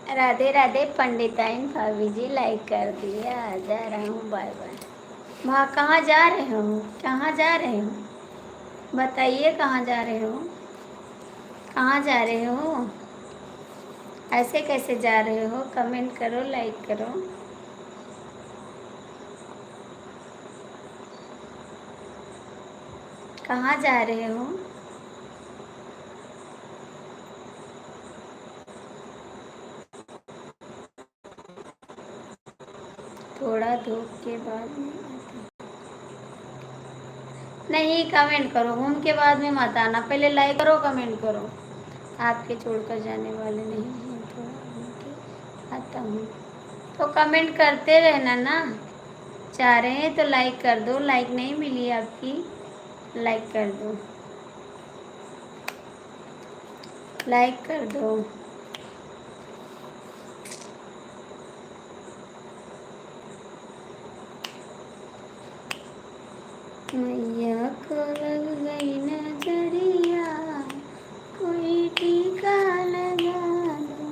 राधे राधे पंडिताइन भाभी जी, लाइक कर दिया। जा रहा हूँ, बाय बाय। वहाँ कहाँ जा रहे हो? कहाँ जा रहे हो? बताइए कहाँ जा रहे हो? कहाँ जा रहे हो? ऐसे कैसे जा रहे हो? कमेंट करो, लाइक करो। कहाँ जा रहे हो? थोड़ा धूप के बाद में नहीं, कमेंट करो। घूम के बाद में मत आना, पहले लाइक करो, कमेंट करो। आपके छोड़कर जाने वाले नहीं हैं, थोड़ा घूम के आता हूँ। तो कमेंट करते रहना ना। चाह रहे हैं तो लाइक कर दो। लाइक नहीं मिली आपकी, लाइक कर दो, लाइक कर दो। मैया को लग गई नजरिया, कोई टीका लगा दो।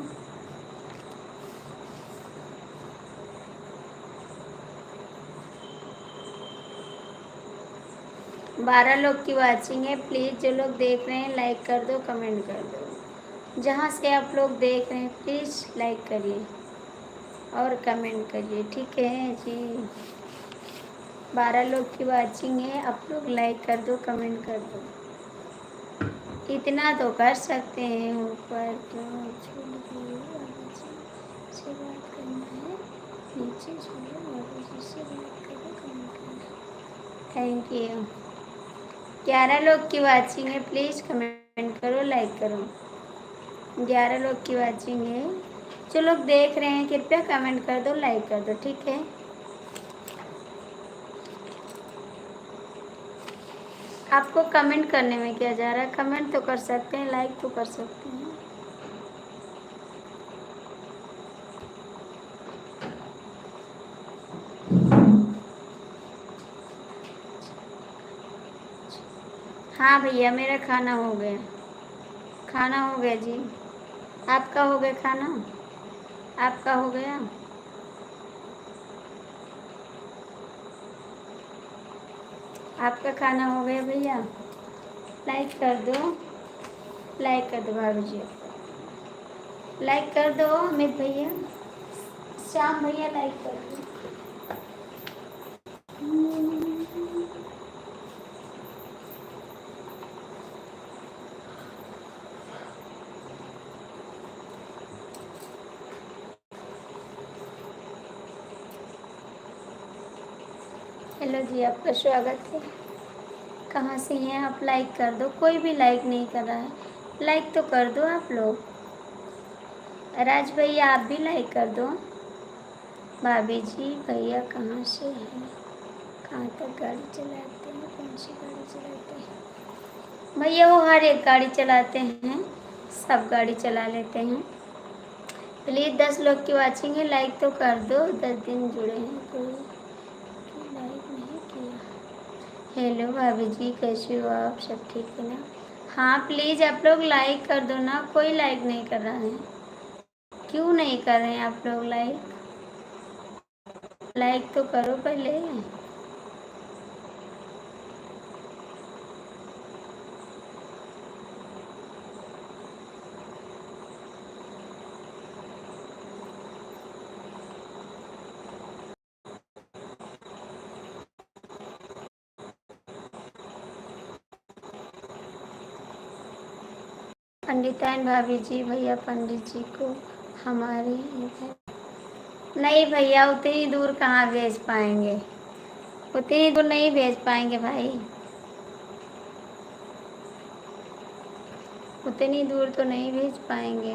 12 लोग की वाचिंग है। प्लीज़ जो लोग देख रहे हैं लाइक कर दो, कमेंट कर दो। जहाँ से आप लोग देख रहे हैं प्लीज़ लाइक करिए और कमेंट करिए, ठीक है जी। 12 लोग की वाचिंग है, आप लोग लाइक कर दो, कमेंट कर दो। इतना तो कर सकते हैं। ऊपर क्यों छोड़ दिए? बाबू जी से बात करना है, नीचे छोड़ो, बाबू जी से बात करो, कमेंट करना। Thank you. 11 लोग की वाचिंग है, प्लीज़ कमेंट करो, लाइक करो। 11 लोग की वाचिंग है। जो लोग देख रहे हैं कृपया कमेंट कर दो, लाइक कर दो, ठीक है। आपको कमेंट करने में क्या जा रहा है? कमेंट तो कर सकते हैं, लाइक तो कर सकते हैं। हाँ भैया, मेरा खाना हो गया। खाना हो गया जी। आपका हो गया खाना? आपका हो गया? आपका खाना हो गया भैया? लाइक कर दो, लाइक कर दो भाभी जी, लाइक कर दो। अमित भैया, श्याम भैया, लाइक कर दो। हेलो जी, आपका स्वागत है। कहाँ से हैं आप? लाइक कर दो। कोई भी लाइक नहीं कर रहा है, लाइक तो कर दो आप लोग। राज भैया, आप भी लाइक कर दो। भाभी जी, भैया कहाँ से हैं? कहाँ तक गाड़ी चलाते हैं? कौन सी गाड़ी चलाते हैं भैया? वो हर एक गाड़ी चलाते हैं, सब गाड़ी चला लेते हैं। प्लीज़ 10 लोग की वाचिंग है, लाइक तो कर दो। 10 दिन जुड़े हैं, कोई लाइक नहीं किया। हेलो भाभी जी, कैसे हो आप? सब ठीक है ना? हाँ प्लीज़ आप लोग लाइक कर दो ना। कोई लाइक नहीं कर रहा है, क्यों नहीं कर रहे हैं आप लोग लाइक? लाइक तो करो पहले। पंडिताइन भाभी जी, भैया पंडित जी को हमारे इधर नहीं भैया, उतनी दूर कहाँ भेज पाएंगे? उतनी दूर नहीं भेज पाएंगे भाई, उतनी दूर तो नहीं भेज पाएंगे।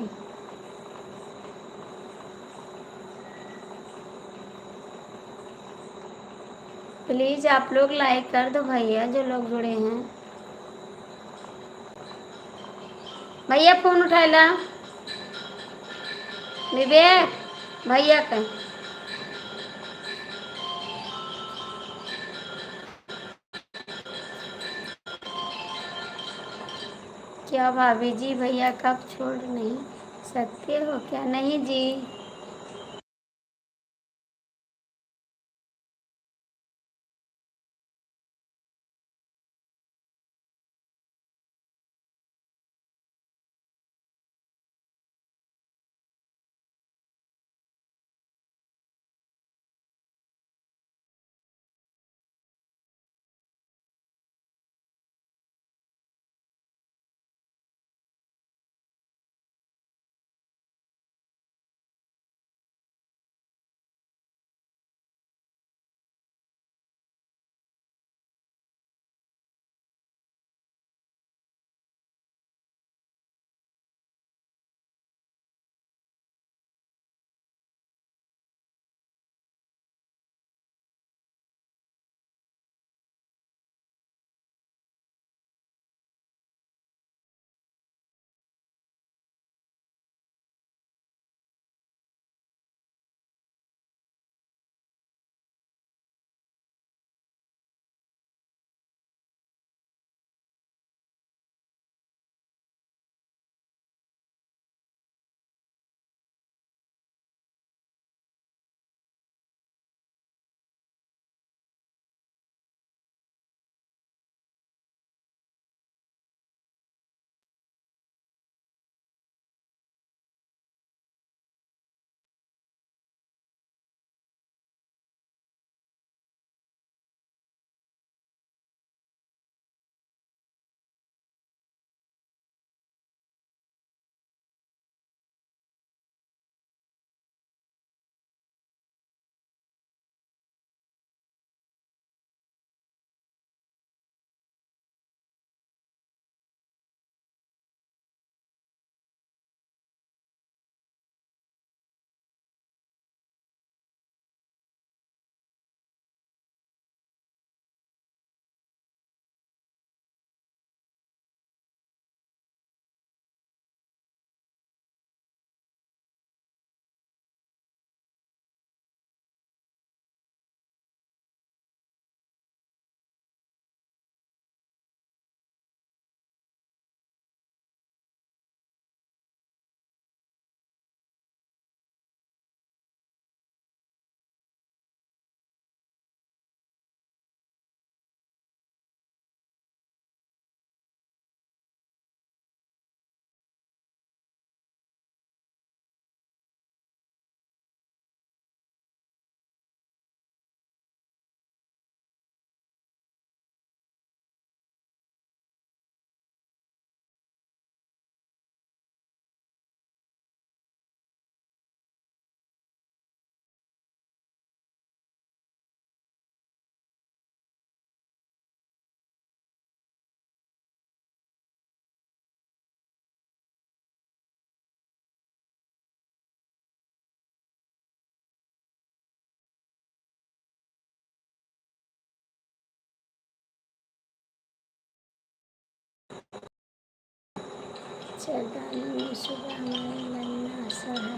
प्लीज़ आप लोग लाइक कर दो भैया, जो लोग जुड़े हैं। भैया फ़ोन उठाइला विवेक भैया का। क्या भाभी जी, भैया कब छोड़ नहीं सत्य हो क्या? नहीं जी। चरदानी में सुबह हमारे लन्ना सा है।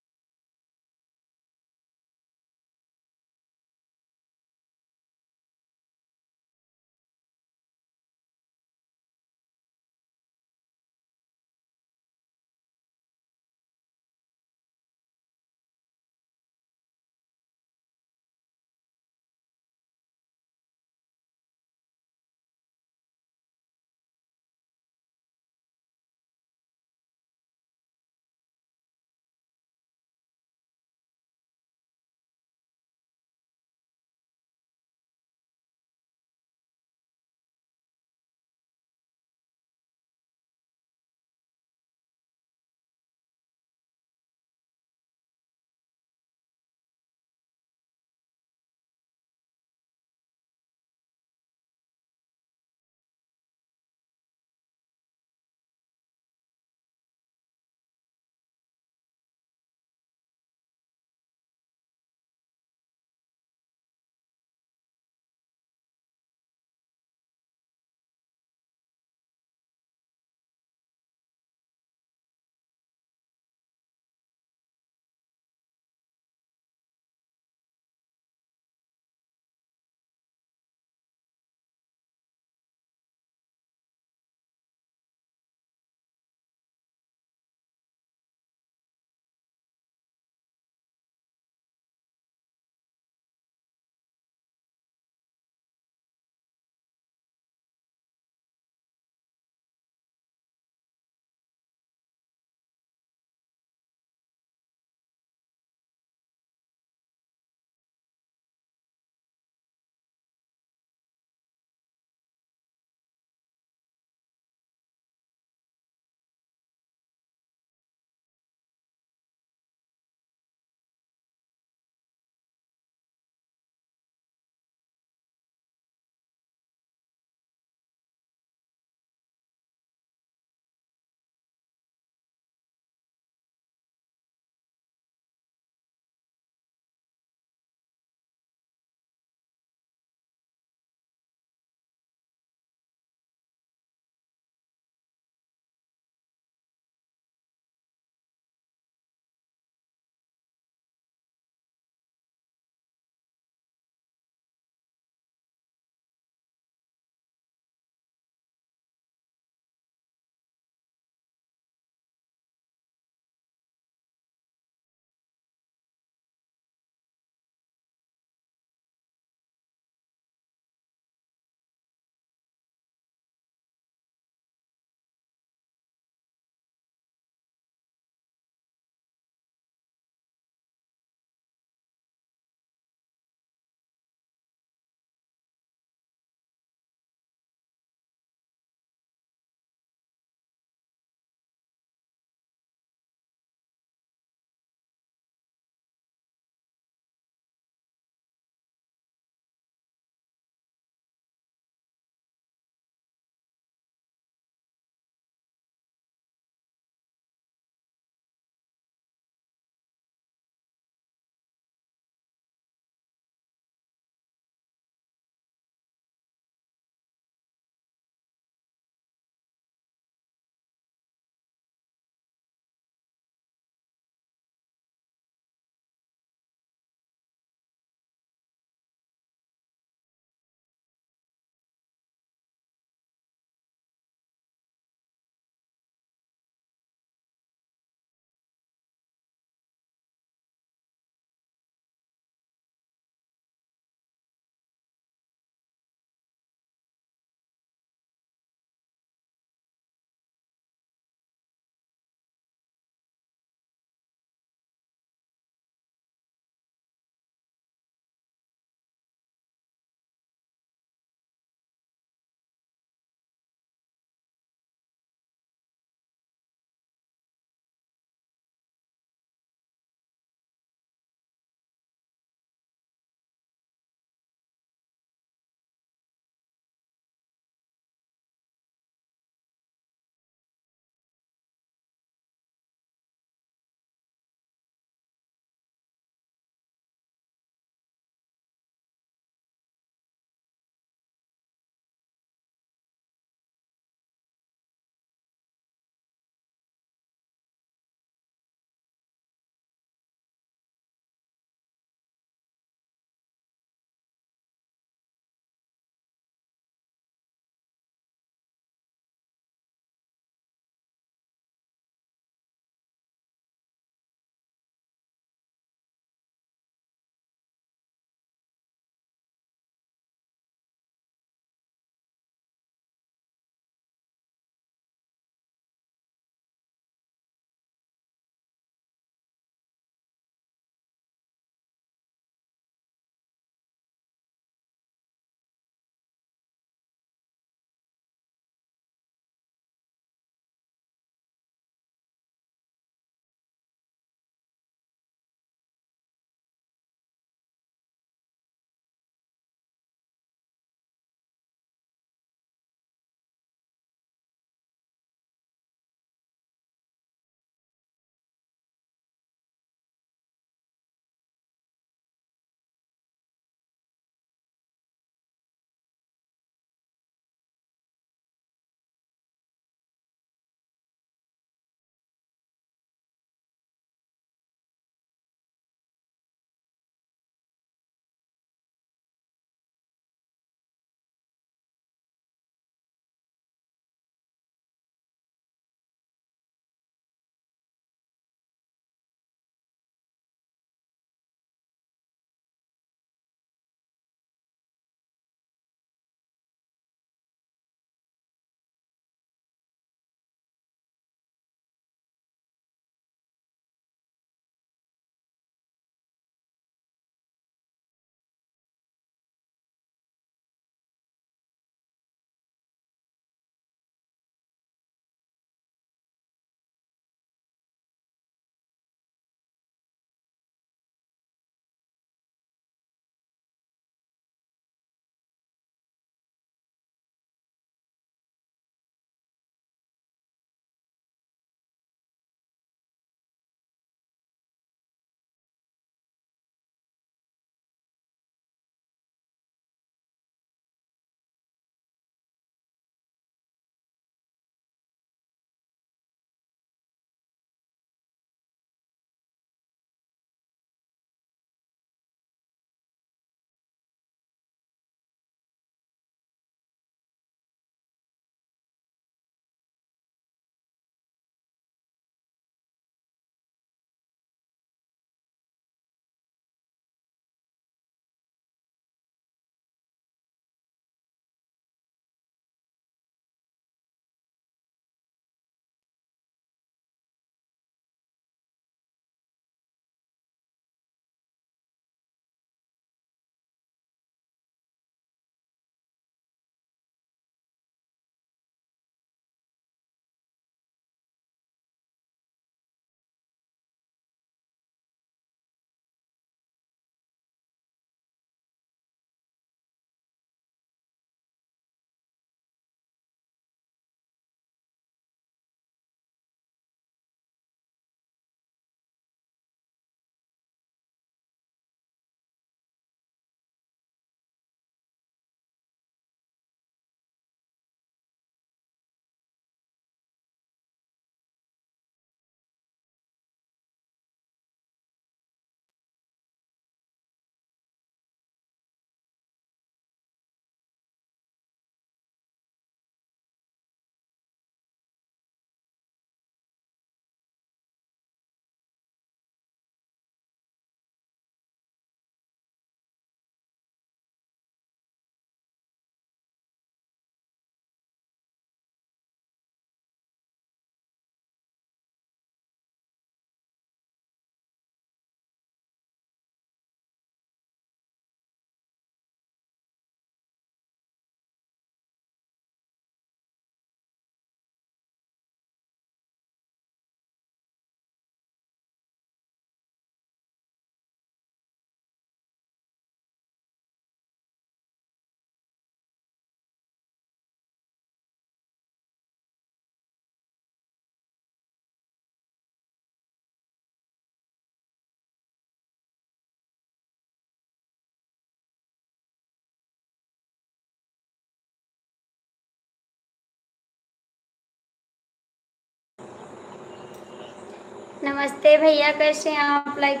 नमस्ते भैया, कैसे हैं आप? लाइक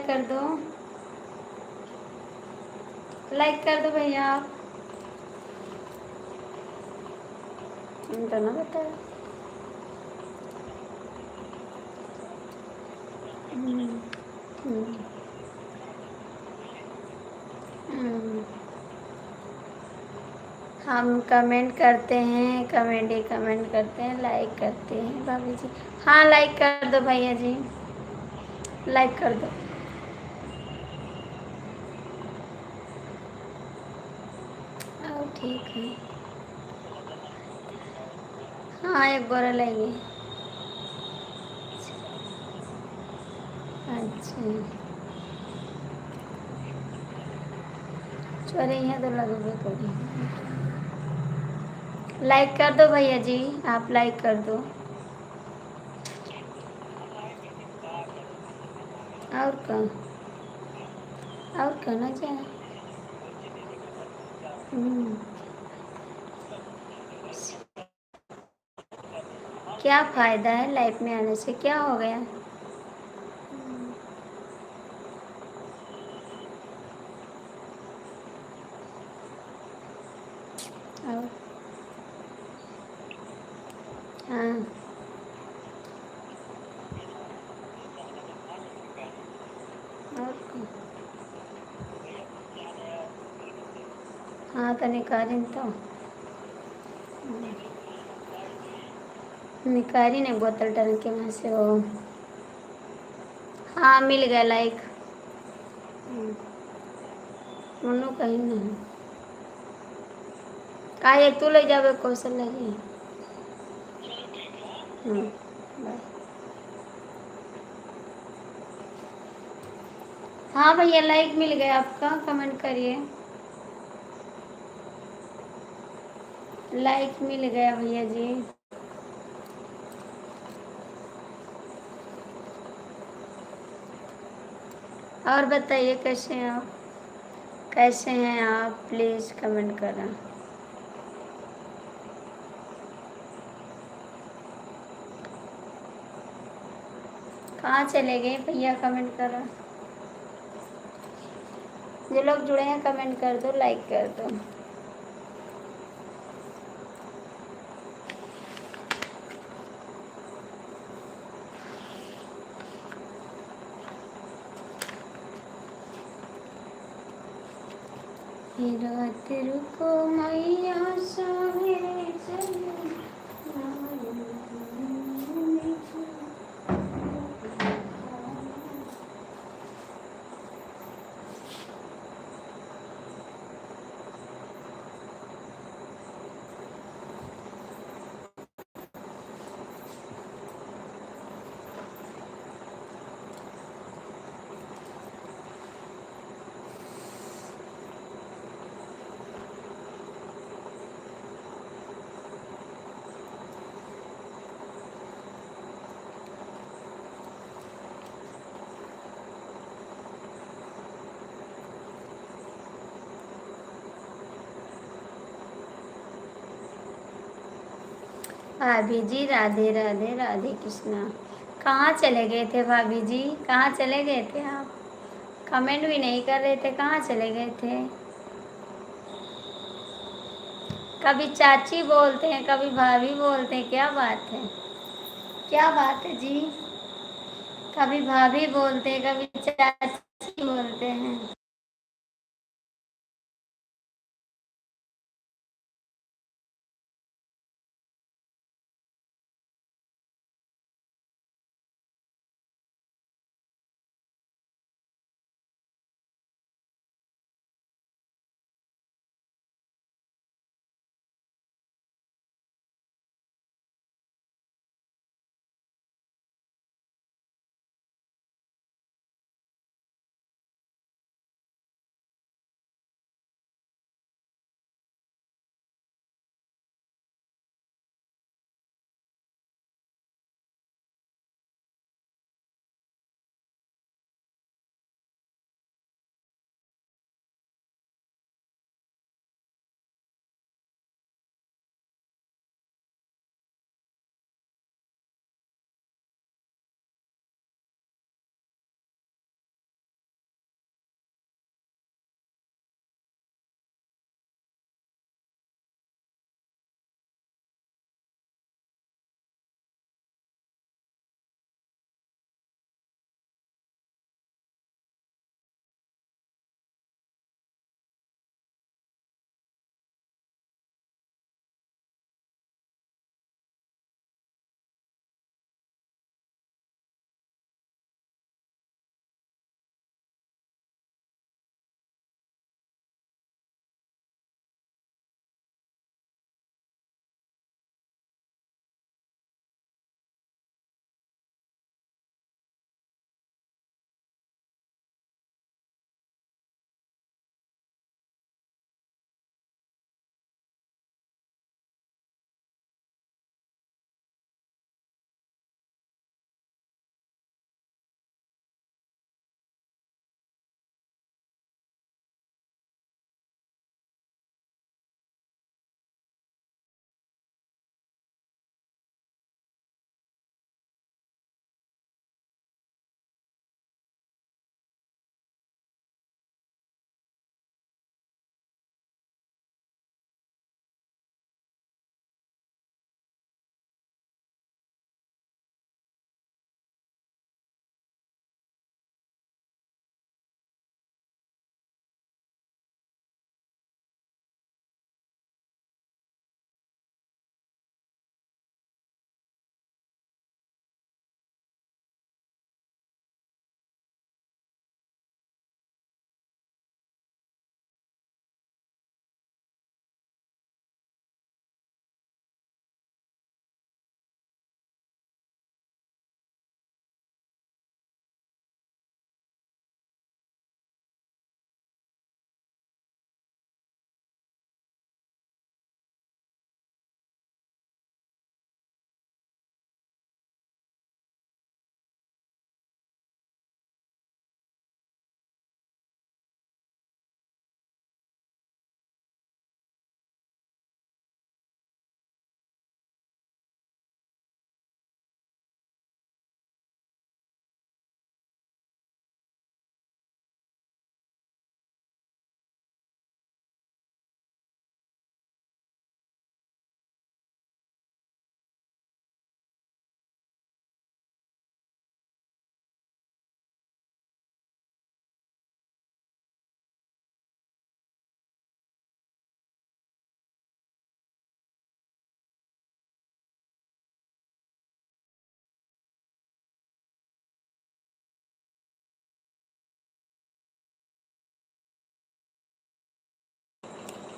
कर दो भैया आप। तो ना बताया। हम्म, हम्म, हम्म। हम कमेंट करते हैं, कमेंट करते हैं, लाइक करते हैं भाभी जी। हाँ, लाइक कर दो भैया जी, लाइक कर दो। और ठीक है। हाँ, एक बोरा लेंगे। अच्छा, चोरी है तो लगभग करी। लाइक कर दो भैया जी, आप लाइक कर दो। और कौन? और कहना चाहे। हम्म, क्या फ़ायदा है लाइफ में आने से? क्या हो गया? और हाँ, और कौन? हाँ, तो निकाली तो। निकाली ने बोतल टन के वहाँ से वो। हाँ, मिल गया लाइक। मनु कहीं नहीं। काहे तू ले जावे कौशल लगी। बाय। हाँ भैया, लाइक मिल गया आपका, कमेंट करिए। लाइक मिल गया भैया जी। और बताइए कैसे हैं आप? कैसे हैं आप? प्लीज़ कमेंट करें। कहाँ चले गए भैया? कमेंट करो। जो लोग जुड़े हैं कमेंट कर दो, लाइक कर दो। रात रुको मैया सवेरे चले। भाभी जी, राधे राधे, राधे कृष्णा। कहाँ चले गए थे भाभी जी? कहाँ चले गए थे आप? कमेंट भी नहीं कर रहे थे, कहाँ चले गए थे? कभी चाची बोलते हैं, कभी भाभी बोलते हैं, क्या बात है? क्या बात है जी? कभी भाभी बोलते हैं, कभी चाची बोलते हैं।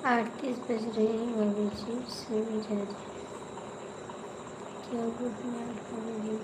8:30 बज रहे हैं भाभी जी, समझा क्या गुड नाइट भाभी जी।